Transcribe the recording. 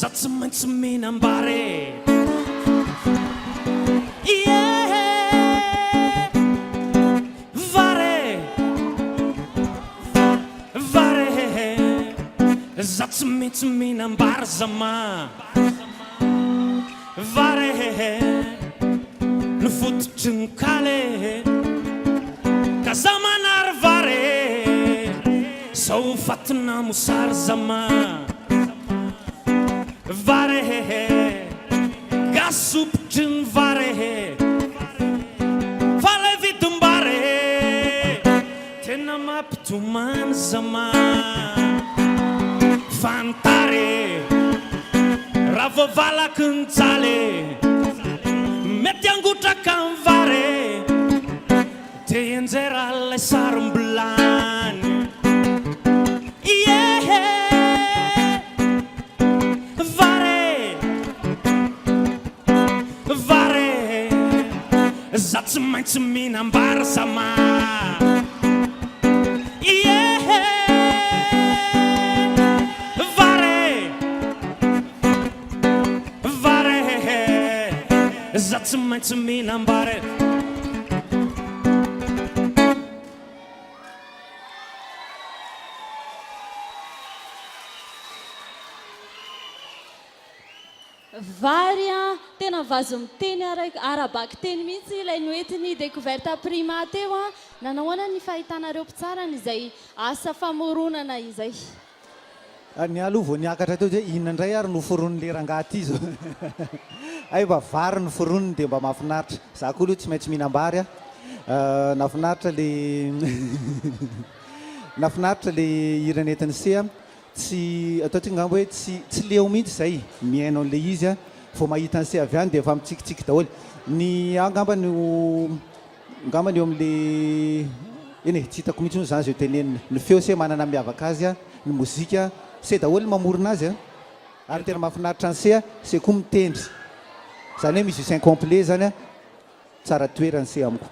zatsy maintsy mihinam-bary zatsy maintsy mihinam-bary zama vary nifototry ny kale ka za manary vary zao fatina mosary zama vary gasopotry ny vary fa le vidim-bary tena mampitomany zama fantare ravo valaky ny tsaly mety angotraka ny vary te enjera lay sarim-bilany vary zatsy maintsy mihinam-bary zama zatsy maintsy mihinam-bary vary tena vazo miteny arabaky teny mihitsy ilay noetiny Découverte Prima teo nanahoana ny fahitanareo mpitsarany izay asa famoronana izay ny aloha vao niakatra teo zay inona indray ary noforon'ny le rangahy ty zao ay mba vary noforoniny dia mba mahafinaritra za koa aloha tsy maintsy mihinam-bary nafinaritra le nafinaritra le iranetiny se tsy ataontsika ngamba hoe tsy leo mihitsy zay miaino an'le izy vao mahita ny se avy any dia efa mitsikitsiky daholo ny angambany ngambany eo amin'le eny tsy hitako mihitsy no zany zay tenenina ny feo se manana miavaka azy ny mozika se daholo mamorona azy ary tena mahafinaritra ny se koa mitendry zany hoe musicien complet zany tsara toerany se amiko